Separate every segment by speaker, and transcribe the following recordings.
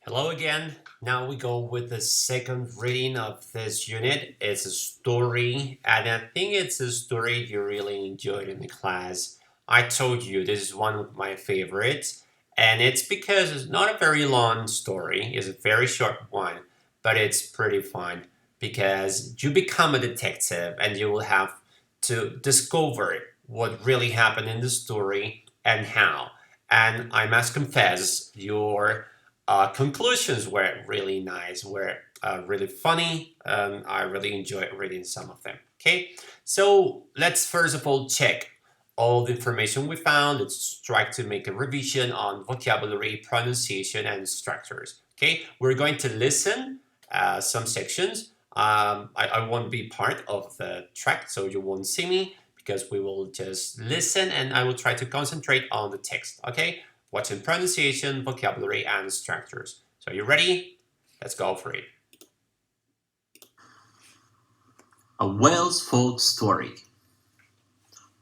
Speaker 1: Hello again. Now we go with the second reading of this unit. It's a story, and I think it's a story you really enjoyed in the class. I told you this is one of my favorites, and it's because it's not a very long story, it's a very short one, but it's pretty fun because you become a detective and you will have to discover what really happened in the story and how. And I must confess, your conclusions were really nice, were really funny. I really enjoyed reading some of them. Okay, so let's first of all check all the information we found. Let's try to make a revision on vocabulary, pronunciation, and structures. Okay, we're going to listen some sections. I won't be part of the track, so you won't see me because we will just listen and I will try to concentrate on the text. Okay, watching pronunciation, vocabulary, and structures. So you ready? Let's go for it.
Speaker 2: A Welsh folk story.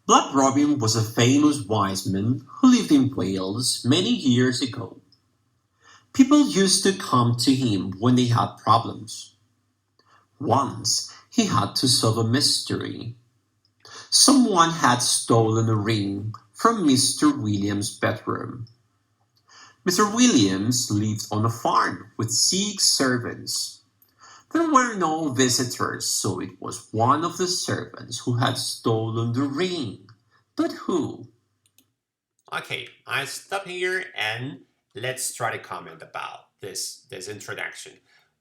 Speaker 2: Black Robin was a famous wise man who lived in Wales many years ago. People used to come to him when they had problems. Once, he had to solve a mystery. Someone had stolen a ring from Mr. Williams' bedroom. Mr. Williams lived on a farm with 6 servants. There were no visitors, so it was one of the servants who had stolen the ring. But who?
Speaker 1: Okay, I stop here and let's try to comment about this introduction.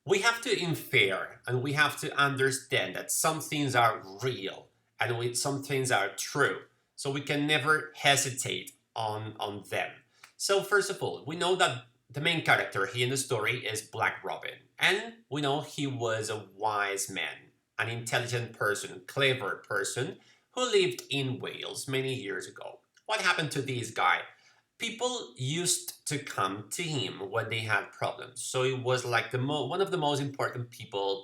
Speaker 1: We have to infer and we have to understand that some things are real and some things are true. So we can never hesitate on them. So first of all, we know that the main character here in the story is Black Robin, and we know he was a wise man, an intelligent person, clever person who lived in Wales many years ago. What happened to this guy? People used to come to him when they had problems. So it was like one of the most important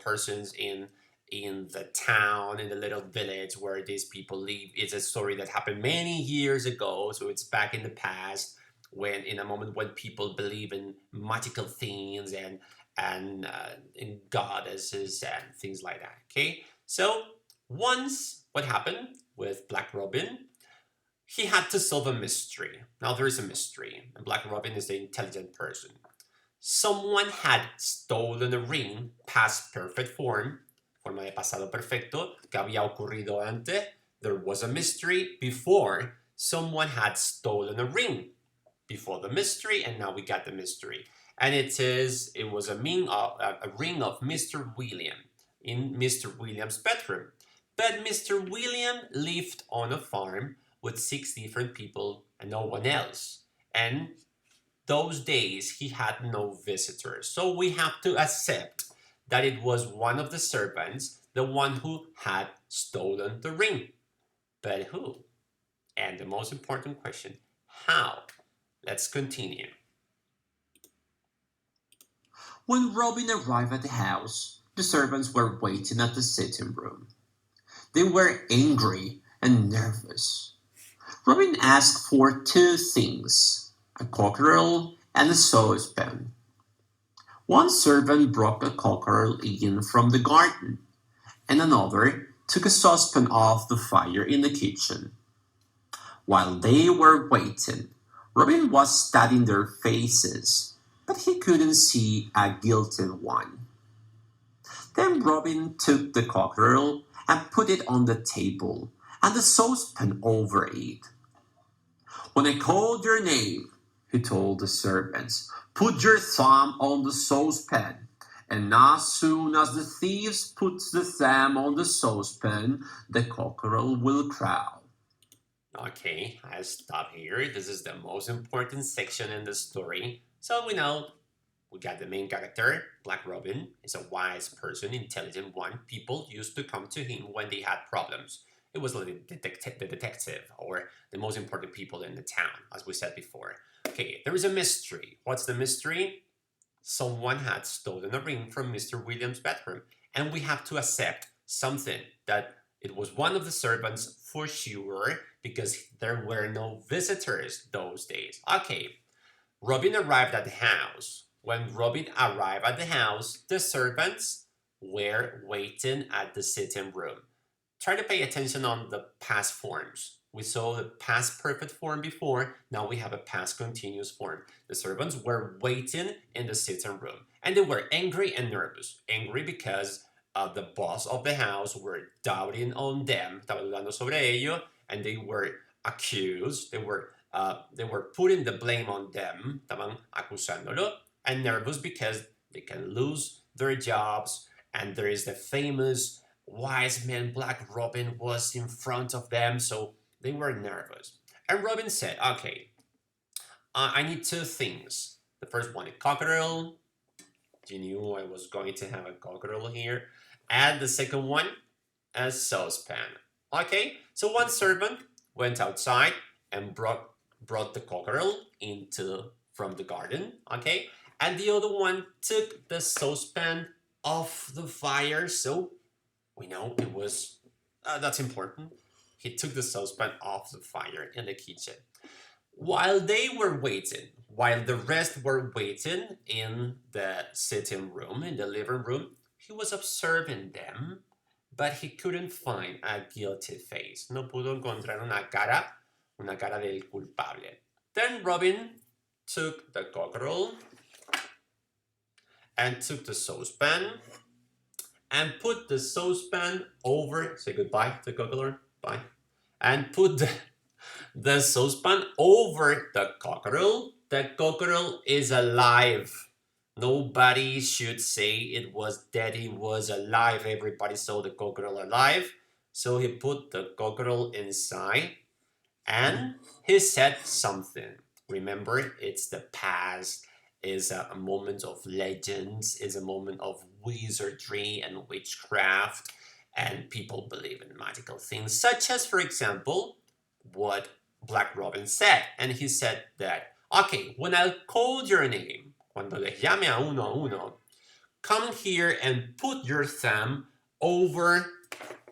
Speaker 1: persons in the town, in the little village where these people live. It's a story that happened many years ago, so it's back in the past when in a moment when people believe in magical things and in goddesses and things like that. Okay, so once what happened with Black Robin, he had to solve a mystery. Now there is a mystery, and Black Robin is the intelligent person. Someone had stolen a ring past perfect form, forma de pasado perfecto, que había ocurrido antes. There was a mystery before someone had stolen a ring before the mystery, and now we got the mystery. And it was a ring of Mr. William in Mr. William's bedroom. But Mr. William lived on a farm with 6 different people and no one else. And those days he had no visitors. So we have to accept that it was one of the servants, the one who had stolen the ring. But who? And the most important question, how? Let's continue.
Speaker 2: When Robin arrived at the house, the servants were waiting at the sitting room. They were angry and nervous. Robin asked for 2 things: a cockerel and a saucepan. One servant brought a cockerel in from the garden, and another took a saucepan off the fire in the kitchen. While they were waiting, Robin was studying their faces, but he couldn't see a guilty one. Then Robin took the cockerel and put it on the table, and the saucepan over it. When I called your name, he told the servants, put your thumb on the saucepan. And as soon as the thieves put the thumb on the saucepan, the cockerel will crow.
Speaker 1: Okay, I stop here. This is the most important section in the story. So we know we got the main character, Black Robin, is a wise person, intelligent one. People used to come to him when they had problems. It was like the detective or the most important people in the town, as we said before. Okay, there is a mystery. What's the mystery? Someone had stolen a ring from Mr. Williams' bedroom, and we have to accept something that it was one of the servants for sure because there were no visitors those days. Okay, Robin arrived at the house when Robin arrived at the house, the servants were waiting at the sitting room. Try to pay attention on the past forms. We saw the past perfect form before, now we have a past continuous form. The servants were waiting in the sitting room, and they were angry and nervous. Angry because the boss of the house were doubting on them, estaba dudando sobre ellos, and they were accused, they were putting the blame on them, estaban acusándolo, and nervous because they can lose their jobs, and there is the famous wise man Black Robin was in front of them, so they were nervous. And Robin said, okay, I need two things. The first one, a cockerel. You knew I was going to have a cockerel here. And the second one, a saucepan. Okay, so one servant went outside and brought the cockerel into from the garden. Okay, and the other one took the saucepan off the fire. So we know it was that's important. He took the saucepan off the fire in the kitchen. While they were waiting, while the rest were waiting in the sitting room, in the living room, he was observing them, but he couldn't find a guilty face. No pudo encontrar una cara del culpable. Then Robin took the cockerel and took the saucepan and put the saucepan over, say goodbye to the cockerel, bye, and put the saucepan over the cockerel. The cockerel is alive. Nobody should say it was dead, it was alive. Everybody saw the cockerel alive. So he put the cockerel inside and he said something. Remember, it's the past, is a moment of legends, is a moment of wizardry and witchcraft, and people believe in magical things, such as, for example, what Black Robin said. And he said that, okay, when I call your name, cuando les llame a uno, come here and put your thumb over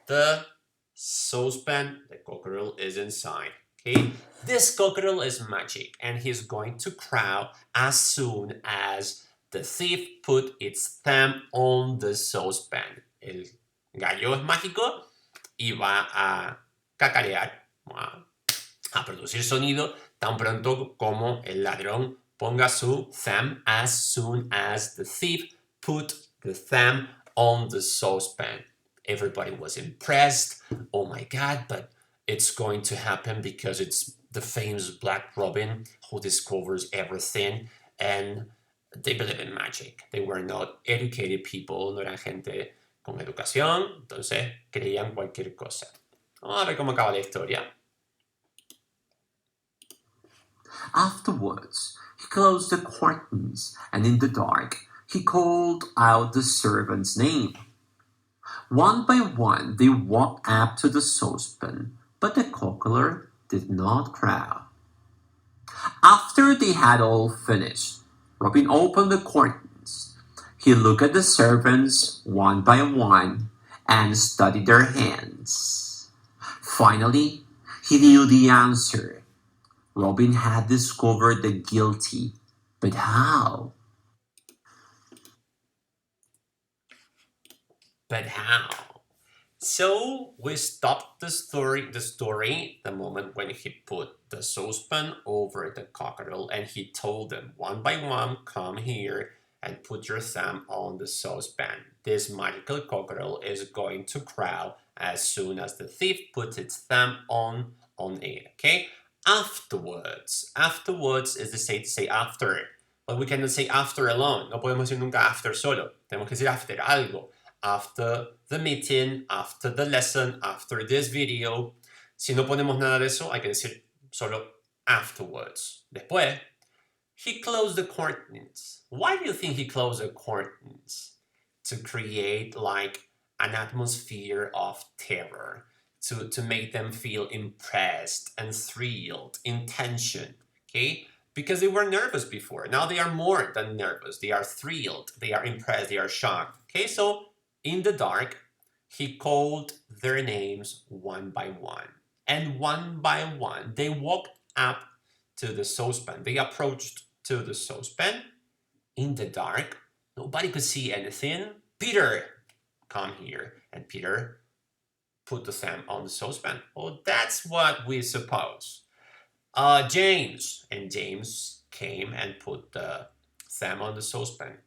Speaker 1: the saucepan. The cockerel is inside. Okay, this cockerel is magic, and he's going to crow as soon as the thief put its thumb on the saucepan. El gallo es mágico y va a cacarear, a producir sonido tan pronto como el ladrón ponga su thumb, as soon as the thief put the thumb on the saucepan. Everybody was impressed. Oh my God, but it's going to happen because it's the famous Black Robin who discovers everything, and they believe in magic. They were not educated people, no eran gente con educación, entonces creían cualquier cosa. Vamos a ver cómo acaba la historia.
Speaker 2: Afterwards, he closed the curtains, and in the dark, he called out the servant's name. One by one, they walked up to the saucepan, but the cockerel did not crow. After they had all finished, Robin opened the curtains. He looked at the servants one by one and studied their hands. Finally, he knew the answer. Robin had discovered the guilty, but how?
Speaker 1: But how? So we stopped the story, the moment when he put the saucepan over the cockerel, and he told them one by one, come here and put your thumb on the saucepan. This magical cockerel is going to crow as soon as the thief puts its thumb on it. Okay? Afterwards is the same to say after. But we cannot say after alone. No podemos decir nunca after solo. Tenemos que decir after algo. After the meeting, after the lesson, after this video. Si no ponemos nada de eso, hay que decir solo afterwards. Después, he closed the curtains. Why do you think he closed the curtains? To create like an atmosphere of terror, to make them feel impressed and thrilled, in tension, okay? Because they were nervous before. Now they are more than nervous. They are thrilled, they are impressed, they are shocked. Okay, so in the dark, he called their names one by one. And one by one, they walked up to the saucepan. They approached to the saucepan in the dark. Nobody could see anything. Peter, come here. And Peter put the thumb on the saucepan. Oh, that's what we suppose. James. And James came and put the thumb on the saucepan.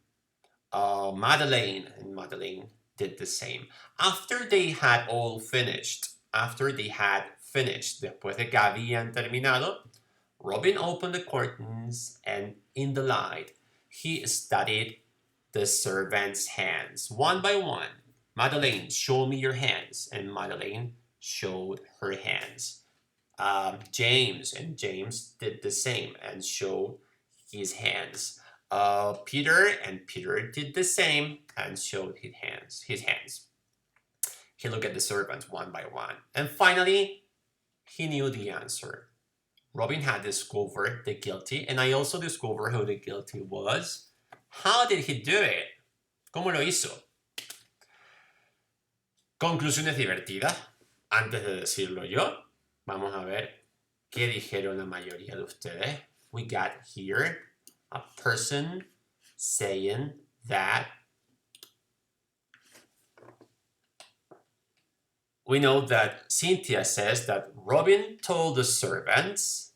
Speaker 1: Madeleine. And Madeleine did the same. After they had finished, después de que habían terminado, Robin opened the curtains and in the light, he studied the servants' hands one by one. Madeleine, show me your hands. And Madeleine showed her hands. James, and James did the same and showed his hands. Peter, and Peter did the same and showed his hands. He looked at the servants one by one. And finally, he knew the answer. Robin had discovered the guilty, and I also discovered who the guilty was. How did he do it? ¿Cómo lo hizo? Conclusiones divertidas. Antes de decirlo yo, vamos a ver qué dijeron la mayoría de ustedes. We got here a person saying that we know that Cynthia says that Robin told the servants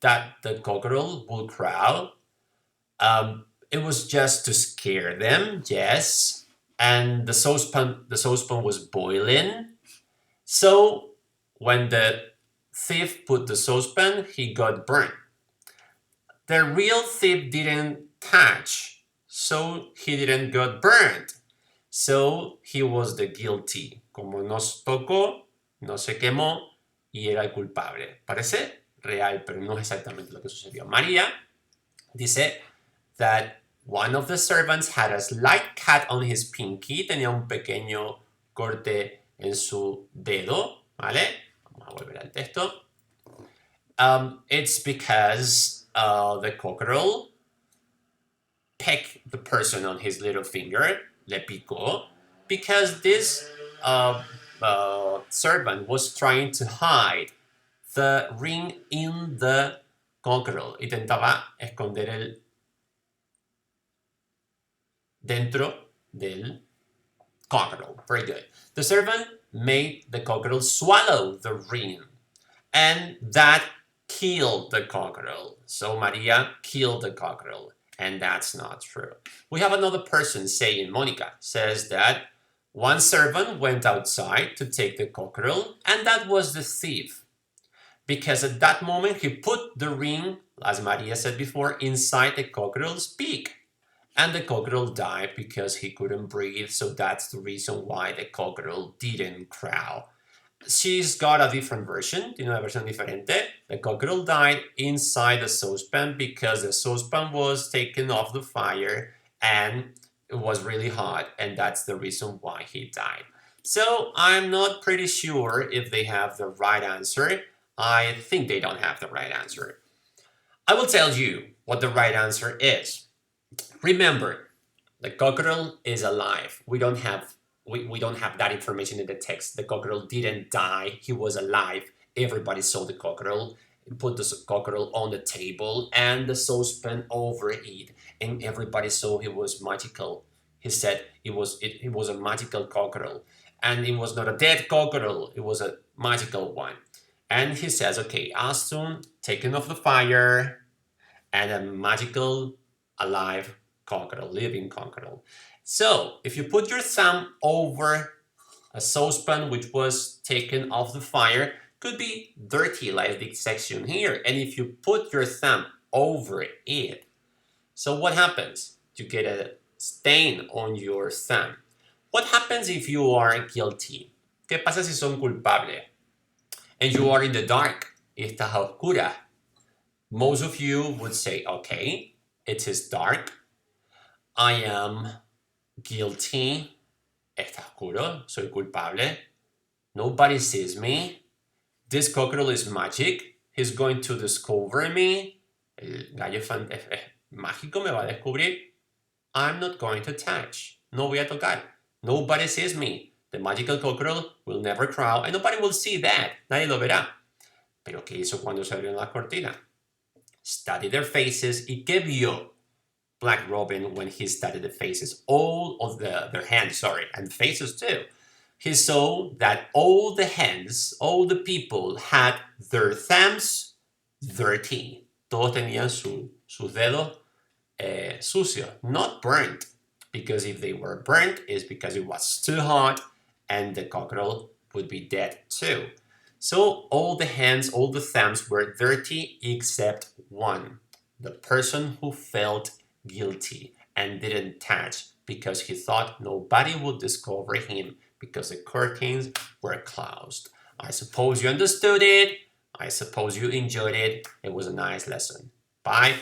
Speaker 1: that the cockerel will crow. It was just to scare them, yes. And the saucepan was boiling. So when the thief put the saucepan, he got burnt. The real thief didn't touch, so he didn't got burnt. So he was the guilty. Como nos tocó, no se quemó y era el culpable. Parece real, pero no es exactamente lo que sucedió. María dice that one of the servants had a slight cut on his pinky. Tenía un pequeño corte en su dedo. ¿Vale? Vamos a volver al texto. It's because the cockerel pecked the person on his little finger. Le picó. Because this servant was trying to hide the ring in the cockerel. Intentaba esconder el dentro del cockerel. Very good. The servant made the cockerel swallow the ring, and that killed the cockerel. So Maria killed the cockerel, and that's not true. We have another person saying, Monica says that one servant went outside to take the cockerel, and that was the thief. Because at that moment he put the ring, as Maria said before, inside the cockerel's beak. And the cockerel died because he couldn't breathe, so that's the reason why the cockerel didn't crow. She's got a different version, tiene una versión diferente. The cockerel died inside the saucepan because the saucepan was taken off the fire and it was really hot, and that's the reason why he died. So I'm not pretty sure if they have the right answer. I think they don't have the right answer. I will tell you what the right answer is. Remember, the cockerel is alive. We don't have that information in the text. The cockerel didn't die. He was alive. Everybody saw the cockerel. Put the cockerel on the table and the saucepan over it, and everybody saw he was magical. He said it was a magical cockerel, and it was not a dead cockerel. It was a magical one. And he says, okay, Aston taken off the fire, and a magical alive cockerel, living cockerel. So if you put your thumb over a saucepan which was taken off the fire, could be dirty like this section here. And if you put your thumb over it, so what happens? You get a stain on your thumb. What happens if you are guilty? ¿Qué pasa si son culpables? And you are in the dark, y estás a oscuras. Most of you would say, okay, it is dark. I am guilty. Está oscuro. Soy culpable. Nobody sees me. This cockerel is magic. He's going to discover me. El gallo mágico me va a descubrir. I'm not going to touch. No voy a tocar. Nobody sees me. The magical cockerel will never crow, and nobody will see that. Nadie lo verá. Pero ¿qué hizo cuando se abrieron las cortinas? Study their faces. ¿Y qué vio? Black Robin when he studied the faces, all of their hands, sorry, and faces too. He saw that all the hands, all the people had their thumbs dirty. Todos tenían sus dedos sucios, not burnt. Because if they were burnt, it's because it was too hot and the cockerel would be dead too. So all the hands, all the thumbs were dirty except one. The person who felt guilty and didn't touch because he thought nobody would discover him because the curtains were closed. I suppose you understood it. I suppose you enjoyed it. It was a nice lesson. Bye.